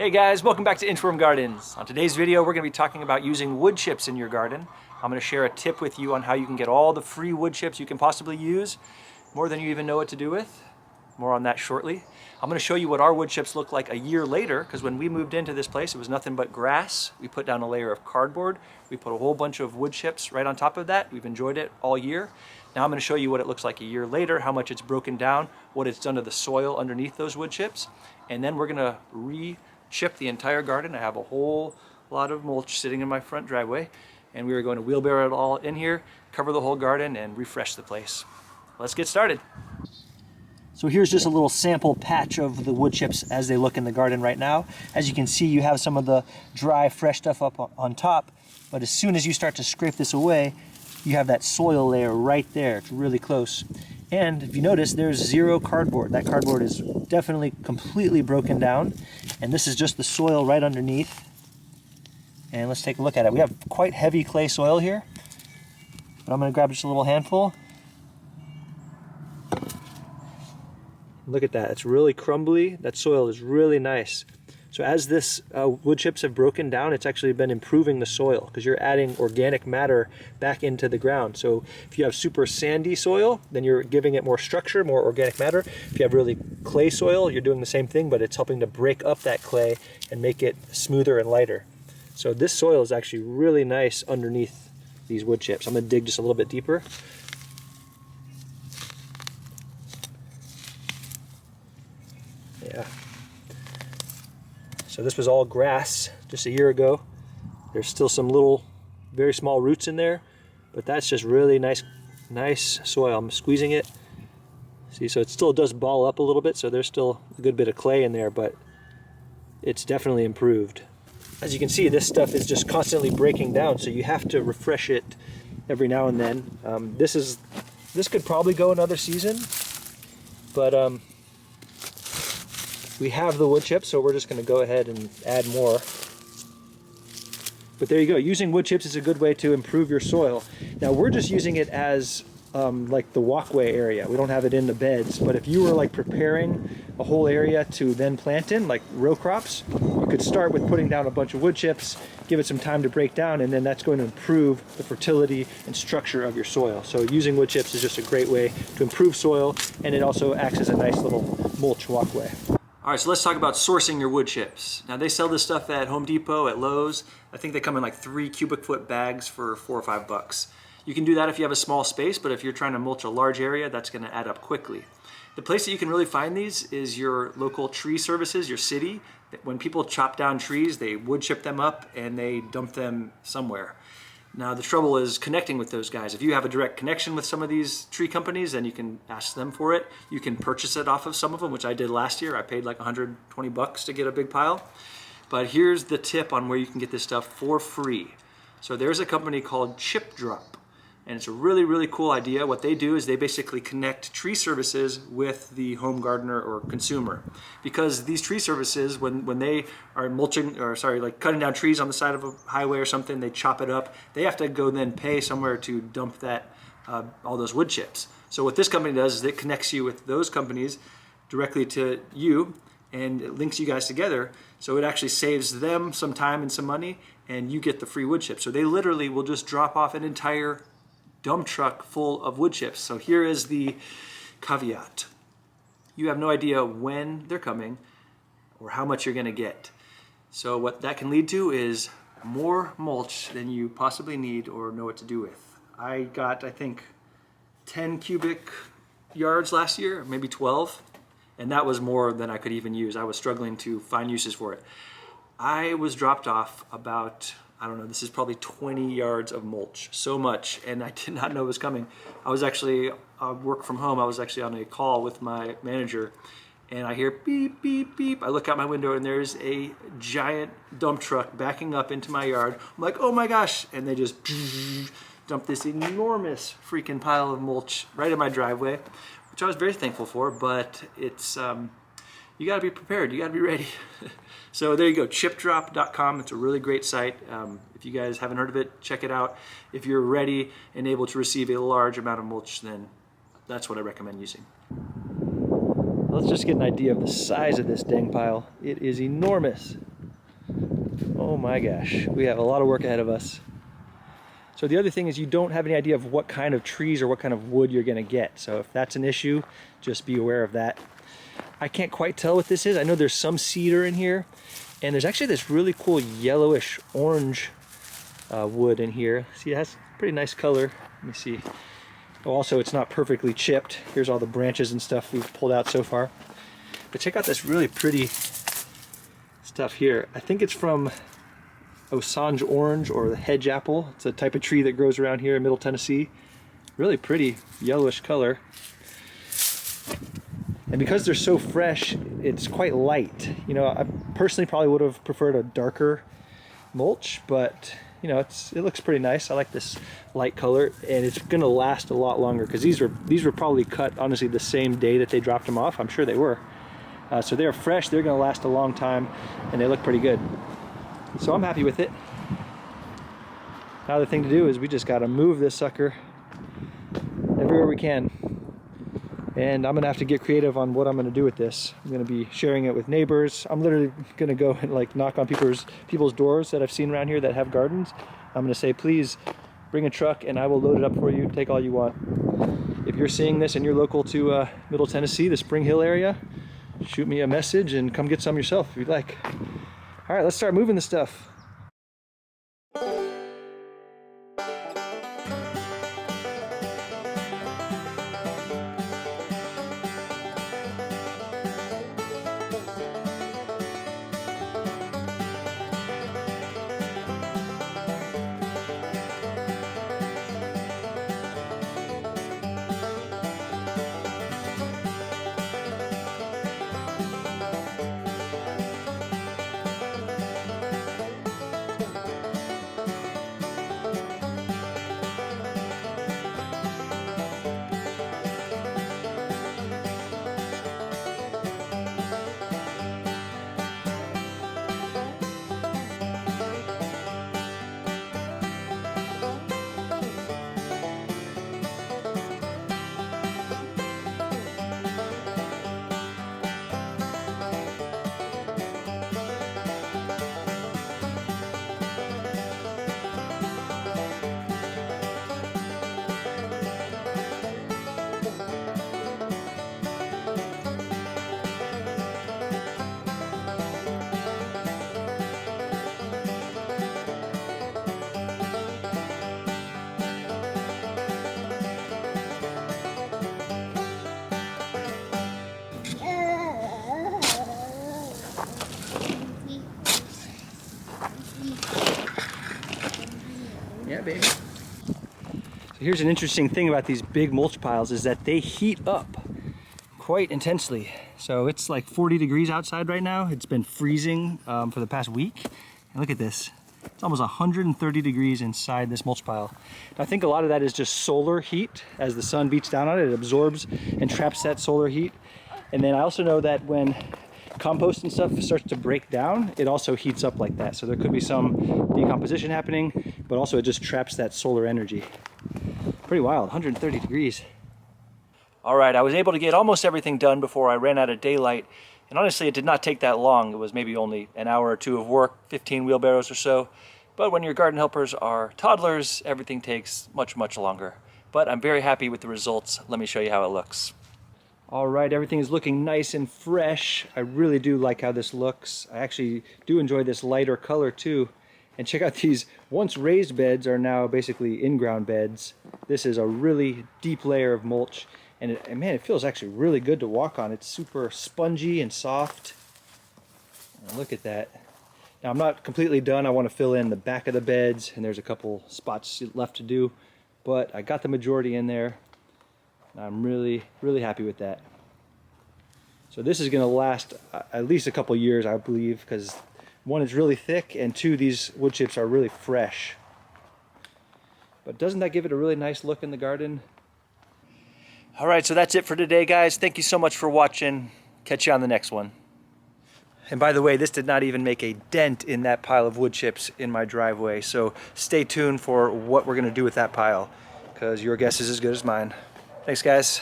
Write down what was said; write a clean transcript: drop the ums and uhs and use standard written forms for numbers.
Hey guys, welcome back to Inchworm Gardens. On today's video, we're going to be talking about using wood chips in your garden. I'm going to share a tip with you on how you can get all the free wood chips you can possibly use, more than you even know what to do with. More on that shortly. I'm going to show you what our wood chips look like a year later, because when we moved into this place, it was nothing but grass. We put down a layer of cardboard. We put a whole bunch of wood chips right on top of that. We've enjoyed it all year. Now I'm going to show you what it looks like a year later, how much it's broken down, what it's done to the soil underneath those wood chips, and then we're going to re-chip the entire garden. I have a whole lot of mulch sitting in my front driveway, and we are going to wheelbarrow it all in here, cover the whole garden, and refresh the place. Let's get started. So here's just a little sample patch of the wood chips as they look in the garden right now. As you can see, you have some of the dry, fresh stuff up on top, but as soon as you start to scrape this away, you have that soil layer right there. It's really close. And if you notice, there's zero cardboard. That cardboard is definitely completely broken down. And this is just the soil right underneath. And let's take a look at it. We have quite heavy clay soil here, but I'm gonna grab just a little handful. Look at that, it's really crumbly. That soil is really nice. So as this wood chips have broken down, it's actually been improving the soil because you're adding organic matter back into the ground. So if you have super sandy soil, then you're giving it more structure, more organic matter. If you have really clay soil, you're doing the same thing, but it's helping to break up that clay and make it smoother and lighter. So this soil is actually really nice underneath these wood chips. I'm gonna dig just a little bit deeper. Yeah. So this was all grass just a year ago. There's still some little, very small roots in there, but that's just really nice soil. I'm squeezing it. See, so it still does ball up a little bit, so there's still a good bit of clay in there, but it's definitely improved. As you can see, this stuff is just constantly breaking down, so you have to refresh it every now and then. This could probably go another season, but we have the wood chips, so we're just going to go ahead and add more. But there you go. Using wood chips is a good way to improve your soil. Now we're just using it as like the walkway area. We don't have it in the beds, but if you were like preparing a whole area to then plant in, like row crops, you could start with putting down a bunch of wood chips, give it some time to break down, and then that's going to improve the fertility and structure of your soil. So using wood chips is just a great way to improve soil, and it also acts as a nice little mulch walkway. All right, so let's talk about sourcing your wood chips. Now they sell this stuff at Home Depot, at Lowe's. I think they come in like 3 cubic foot bags for $4 or $5. You can do that if you have a small space, but if you're trying to mulch a large area, that's gonna add up quickly. The place that you can really find these is your local tree services, your city. When people chop down trees, they wood chip them up and they dump them somewhere. Now the trouble is connecting with those guys. If you have a direct connection with some of these tree companies, then you can ask them for it. You can purchase it off of some of them, which I did last year. I paid like $120 to get a big pile. But here's the tip on where you can get this stuff for free. So there's a company called Chip Drop, and it's a really, really cool idea. What they do is they basically connect tree services with the home gardener or consumer. Because these tree services, when they are mulching, or sorry, like cutting down trees on the side of a highway or something, they chop it up, they have to go then pay somewhere to dump that, all those wood chips. So what this company does is it connects you with those companies directly to you, and it links you guys together. So it actually saves them some time and some money, and you get the free wood chips. So they literally will just drop off an entire dump truck full of wood chips. So here is the caveat. You have no idea when they're coming or how much you're gonna get. So what that can lead to is more mulch than you possibly need or know what to do with. I got, I think, 10 cubic yards last year, maybe 12, and that was more than I could even use. I was struggling to find uses for it. I was dropped off about, I don't know, this is probably 20 yards of mulch, so much, and I did not know it was coming. I was actually, work from home, I was actually on a call with my manager, and I hear beep, beep, beep. I look out my window and there's a giant dump truck backing up into my yard. I'm like, oh my gosh, and they just dumped this enormous freaking pile of mulch right in my driveway, which I was very thankful for, but it's, you gotta be prepared, you gotta be ready. So there you go, chipdrop.com. It's a really great site. If you guys haven't heard of it, check it out. If you're ready and able to receive a large amount of mulch, then that's what I recommend using. Let's just get an idea of the size of this dang pile. It is enormous. Oh my gosh, we have a lot of work ahead of us. So the other thing is you don't have any idea of what kind of trees or what kind of wood you're gonna get. So if that's an issue, just be aware of that. I can't quite tell what this is. I know there's some cedar in here, and there's actually this really cool yellowish orange wood in here. See, it has pretty nice color. Let me see. Oh, also, it's not perfectly chipped. Here's all the branches and stuff we've pulled out so far. But check out this really pretty stuff here. I think it's from Osage orange or the hedge apple. It's a type of tree that grows around here in Middle Tennessee. Really pretty yellowish color. And because they're so fresh, it's quite light. You know, I personally probably would have preferred a darker mulch, but you know, it looks pretty nice. I like this light color, and it's gonna last a lot longer because these were probably cut honestly the same day that they dropped them off. I'm sure they were. So they're fresh, they're gonna last a long time, and they look pretty good. So I'm happy with it. Now the thing to do is we just gotta move this sucker everywhere we can. And I'm gonna have to get creative on what I'm gonna do with this. I'm gonna be sharing it with neighbors. I'm literally gonna go and like knock on people's doors that I've seen around here that have gardens. I'm gonna say, please bring a truck and I will load it up for you, take all you want. If you're seeing this and you're local to Middle Tennessee, the Spring Hill area, shoot me a message and come get some yourself if you'd like. All right, let's start moving the stuff. Yeah, baby. So here's an interesting thing about these big mulch piles is that they heat up quite intensely. So it's like 40 degrees outside right now. It's been freezing for the past week. And look at this. It's almost 130 degrees inside this mulch pile. I think a lot of that is just solar heat. As the sun beats down on it, it absorbs and traps that solar heat. And then I also know that when compost and stuff starts to break down, it also heats up like that. So there could be some decomposition happening, but also it just traps that solar energy. Pretty wild, 130 degrees. All right, I was able to get almost everything done before I ran out of daylight. And honestly, it did not take that long. It was maybe only an hour or two of work, 15 wheelbarrows or so. But when your garden helpers are toddlers, everything takes much, much longer. But I'm very happy with the results. Let me show you how it looks. All right, everything is looking nice and fresh. I really do like how this looks. I actually do enjoy this lighter color too. And check out these once raised beds are now basically in-ground beds. This is a really deep layer of mulch. And man, it feels actually really good to walk on. It's super spongy and soft. And look at that. Now I'm not completely done. I want to fill in the back of the beds, and there's a couple spots left to do. But I got the majority in there. I'm really, really happy with that. So this is going to last at least a couple years, I believe, because one, it's really thick, and two, these wood chips are really fresh. But doesn't that give it a really nice look in the garden? All right, so that's it for today, guys. Thank you so much for watching. Catch you on the next one. And by the way, this did not even make a dent in that pile of wood chips in my driveway. So stay tuned for what we're going to do with that pile, because your guess is as good as mine. Thanks, guys.